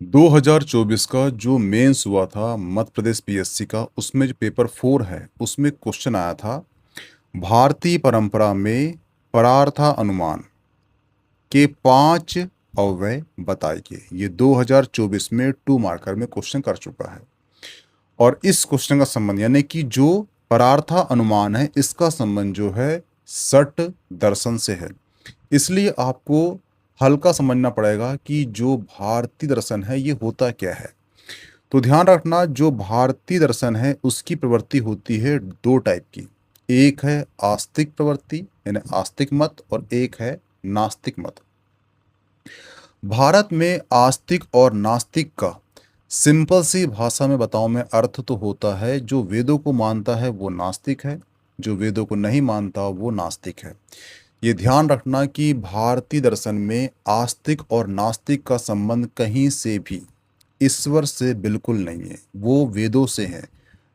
2024 का जो मेंस हुआ था मध्य प्रदेश पीएससी का, उसमें जो पेपर 4 है उसमें क्वेश्चन आया था, भारतीय परंपरा में परार्था अनुमान के 5 अव्यय बताइए। ये 2024 में 2 मार्कर में क्वेश्चन कर चुका है। और इस क्वेश्चन का संबंध यानी कि जो परार्था अनुमान है इसका संबंध जो है सट दर्शन से है। इसलिए आपको हल्का समझना पड़ेगा कि जो भारतीय दर्शन है ये होता क्या है। तो ध्यान रखना, जो भारतीय दर्शन है उसकी प्रवृत्ति होती है 2 टाइप की। एक है आस्तिक प्रवृत्ति यानी आस्तिक मत, और एक है नास्तिक मत। भारत में आस्तिक और नास्तिक का सिंपल सी भाषा में बताऊं मैं, अर्थ तो होता है जो वेदों को मानता है वो नास्तिक है, जो वेदों को नहीं मानता वो नास्तिक है। ये ध्यान रखना कि भारतीय दर्शन में आस्तिक और नास्तिक का संबंध कहीं से भी ईश्वर से बिल्कुल नहीं है, वो वेदों से है।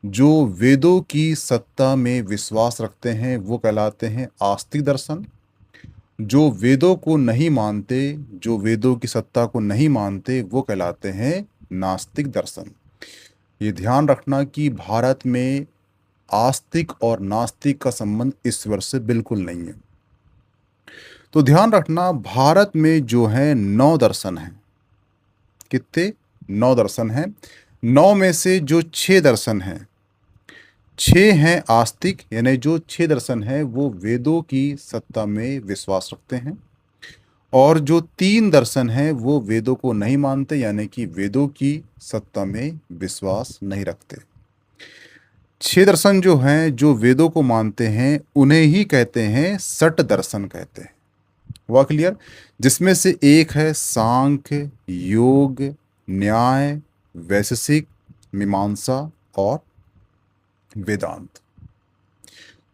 जो वेदों की सत्ता में विश्वास रखते हैं वो कहलाते हैं आस्तिक दर्शन। जो वेदों को नहीं मानते, जो वेदों की सत्ता को नहीं मानते, वो कहलाते हैं नास्तिक दर्शन। ये ध्यान रखना कि भारत में आस्तिक और नास्तिक का संबंध ईश्वर से बिल्कुल नहीं है। तो ध्यान रखना, भारत में जो है 9 दर्शन हैं। कितने? 9 दर्शन हैं। 9 में से जो 6 दर्शन हैं, 6 हैं आस्तिक, यानी जो 6 दर्शन हैं वो वेदों की सत्ता में विश्वास रखते हैं। और जो 3 दर्शन हैं वो वेदों को नहीं मानते, यानी कि वेदों की सत्ता में विश्वास नहीं रखते। 6 दर्शन जो हैं, जो वेदों को मानते हैं, उन्हें ही कहते हैं सट दर्शन कहते हैं। हुआ क्लियर? जिसमें से एक है सांख्य, योग, न्याय, वैशेषिक, मीमांसा और वेदांत।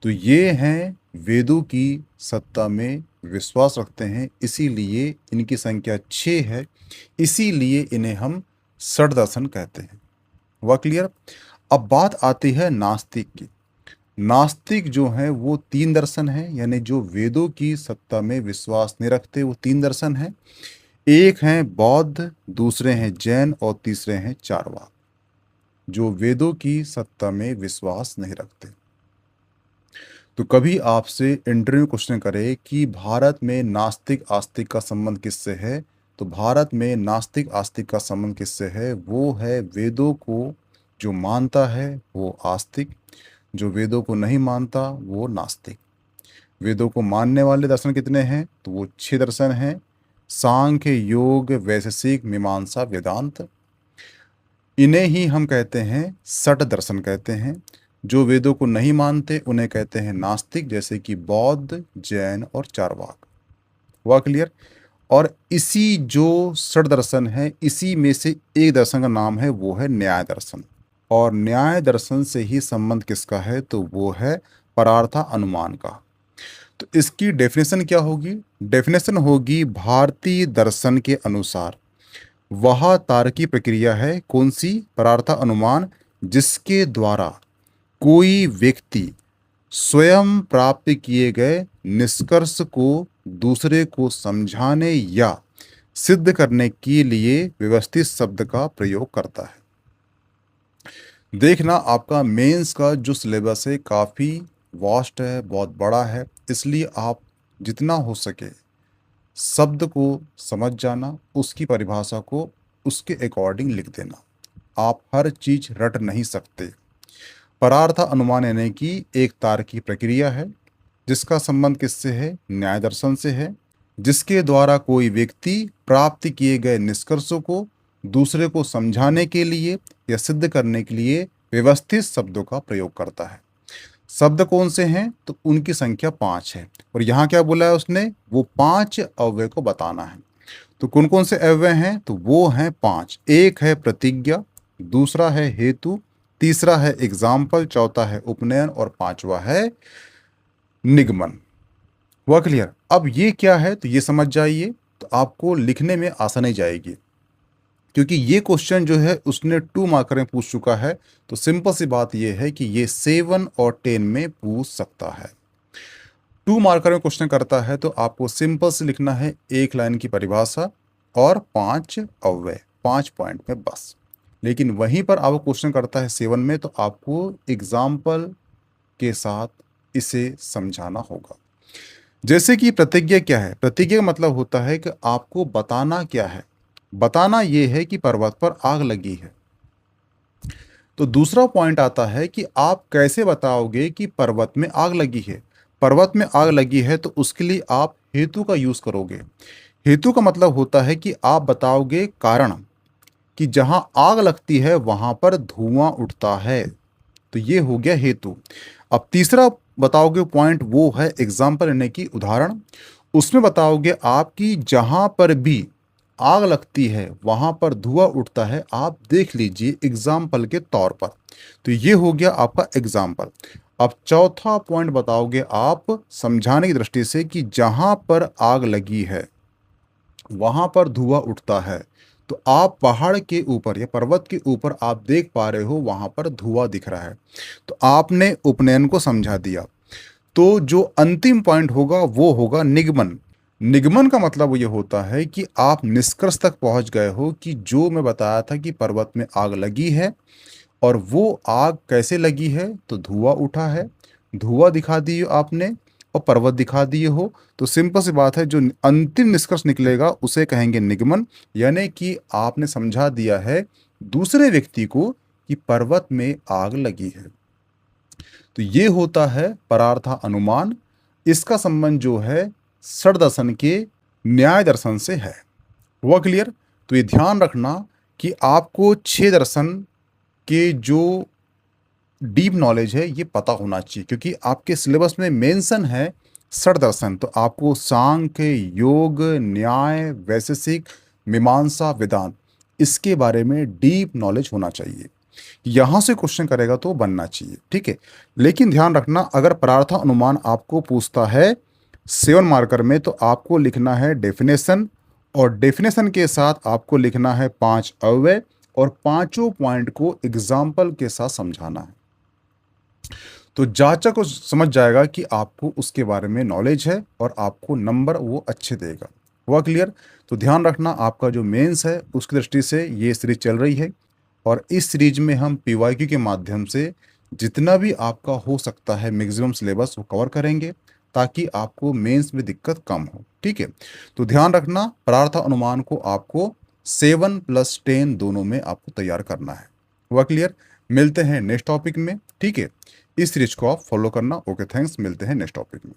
तो ये हैं वेदों की सत्ता में विश्वास रखते हैं, इसीलिए इनकी संख्या 6 है, इसीलिए इन्हें हम षट दर्शन कहते हैं। हुआ क्लियर? अब बात आती है नास्तिक की। नास्तिक जो हैं वो 3 दर्शन हैं, यानी जो वेदों की सत्ता में विश्वास नहीं रखते, वो 3 दर्शन हैं। एक हैं बौद्ध, दूसरे हैं जैन और तीसरे हैं चारवाक, जो वेदों की सत्ता में विश्वास नहीं रखते। तो कभी आपसे इंटरव्यू क्वेश्चन करे कि भारत में नास्तिक आस्तिक का संबंध किससे है, तो भारत में नास्तिक आस्तिक का संबंध किससे है? वो है वेदों को जो मानता है वो आस्तिक, जो वेदों को नहीं मानता वो नास्तिक। वेदों को मानने वाले दर्शन कितने हैं? तो वो 6 दर्शन हैं, सांख्य, योग, वैशेषिक, मीमांसा, वेदांत। इन्हें ही हम कहते हैं सट दर्शन कहते हैं। जो वेदों को नहीं मानते उन्हें कहते हैं नास्तिक, जैसे कि बौद्ध, जैन और चारवाक। हुआ क्लियर? और इसी जो षट दर्शन है, इसी में से एक दर्शन का नाम है वो है न्याय दर्शन। और न्याय दर्शन से ही संबंध किसका है? तो वो है परार्था अनुमान का। तो इसकी डेफिनेशन क्या होगी? डेफिनेशन होगी भारतीय दर्शन के अनुसार वह तार्किक प्रक्रिया है, कौन सी? परार्था अनुमान, जिसके द्वारा कोई व्यक्ति स्वयं प्राप्त किए गए निष्कर्ष को दूसरे को समझाने या सिद्ध करने के लिए व्यवस्थित शब्द का प्रयोग करता है। देखना, आपका मेंस का जो सिलेबस है काफ़ी वास्ट है, बहुत बड़ा है, इसलिए आप जितना हो सके शब्द को समझ जाना, उसकी परिभाषा को उसके अकॉर्डिंग लिख देना। आप हर चीज रट नहीं सकते। परार्थ अनुमान यानी कि एक तार्किक प्रक्रिया है जिसका संबंध किससे है? न्याय दर्शन से है, जिसके द्वारा कोई व्यक्ति प्राप्त किए गए निष्कर्षों को दूसरे को समझाने के लिए या सिद्ध करने के लिए व्यवस्थित शब्दों का प्रयोग करता है। शब्द कौन से हैं? तो उनकी संख्या 5 है। और यहाँ क्या बोला है उसने? वो 5 अव्यय को बताना है। तो कौन कौन से अव्यय हैं? तो वो हैं 5। एक है प्रतिज्ञा, दूसरा है हेतु, तीसरा है एग्जाम्पल, चौथा है उपनयन और पांचवा है निगमन। हुआ क्लियर? अब ये क्या है तो ये समझ जाइए, तो आपको लिखने में आसानी जाएगी, क्योंकि ये क्वेश्चन जो है उसने 2 मार्कर में पूछ चुका है। तो सिंपल सी बात ये है कि ये 7 और 10 में पूछ सकता है। 2 मार्कर में क्वेश्चन करता है तो आपको सिंपल से लिखना है एक लाइन की परिभाषा और 5 अव्यय। 5 पॉइंट में बस। लेकिन वहीं पर आपको क्वेश्चन करता है 7 में, तो आपको एग्जाम्पल के साथ इसे समझाना होगा। जैसे कि प्रतिज्ञा क्या है? प्रतिज्ञा का मतलब होता है कि आपको बताना क्या है। बताना ये है कि पर्वत पर आग लगी है। तो दूसरा पॉइंट आता है कि आप कैसे बताओगे कि पर्वत में आग लगी है। पर्वत में आग लगी है तो उसके लिए आप हेतु का यूज करोगे। हेतु का मतलब होता है कि आप बताओगे कारण, कि जहां आग लगती है वहां पर धुआं उठता है। तो ये हो गया हेतु। अब तीसरा बताओगे पॉइंट, वो है एग्जाम्पल यानी कि उदाहरण। उसमें बताओगे आप कि जहां पर भी आग लगती है वहां पर धुआं उठता है, आप देख लीजिए एग्जाम्पल के तौर पर। तो ये हो गया आपका एग्जाम्पल। अब चौथा पॉइंट बताओगे आप समझाने की दृष्टि से कि जहां पर आग लगी है वहां पर धुआं उठता है। तो आप पहाड़ के ऊपर या पर्वत के ऊपर आप देख पा रहे हो वहां पर धुआं दिख रहा है। तो आपने उपनयन को समझा दिया। तो जो अंतिम पॉइंट होगा वो होगा निगमन। निगमन का मतलब ये होता है कि आप निष्कर्ष तक पहुंच गए हो कि जो मैं बताया था कि पर्वत में आग लगी है, और वो आग कैसे लगी है, तो धुआं उठा है। धुआं दिखा दिए आपने और पर्वत दिखा दिए हो। तो सिंपल सी बात है, जो अंतिम निष्कर्ष निकलेगा उसे कहेंगे निगमन। यानी कि आपने समझा दिया है दूसरे व्यक्ति को कि पर्वत में आग लगी है। तो ये होता है परार्था अनुमान। इसका संबंध जो है षड दर्शन के न्याय दर्शन से है। हुआ क्लियर? तो ये ध्यान रखना कि आपको 6 दर्शन के जो डीप नॉलेज है ये पता होना चाहिए, क्योंकि आपके सिलेबस में मेंशन है षड दर्शन। तो आपको सांख्य, योग, न्याय, वैशेषिक, मीमांसा, वेदांत, इसके बारे में डीप नॉलेज होना चाहिए। यहां से क्वेश्चन करेगा तो बनना चाहिए, ठीक है। लेकिन ध्यान रखना, अगर परार्था अनुमान आपको पूछता है 7 मार्कर में, तो आपको लिखना है डेफिनेशन, और डेफिनेशन के साथ आपको लिखना है 5 अव्यय, और पांचों पॉइंट को एग्जाम्पल के साथ समझाना है। तो जांचक को समझ जाएगा कि आपको उसके बारे में नॉलेज है और आपको नंबर वो अच्छे देगा। हुआ क्लियर? तो ध्यान रखना, आपका जो मेंस है उसकी दृष्टि से ये सीरीज चल रही है, और इस सीरीज में हम पीवाईक्यू के माध्यम से जितना भी आपका हो सकता है मैक्सिमम सिलेबस वो कवर करेंगे, ताकि आपको मेंस में दिक्कत कम हो, ठीक है। तो ध्यान रखना, परार्था अनुमान को आपको 7 + 10 दोनों में आपको तैयार करना है। हुआ क्लियर? मिलते हैं नेक्स्ट टॉपिक में, ठीक है। इस सीरीज को आप फॉलो करना। Okay, thanks. मिलते हैं नेक्स्ट टॉपिक में।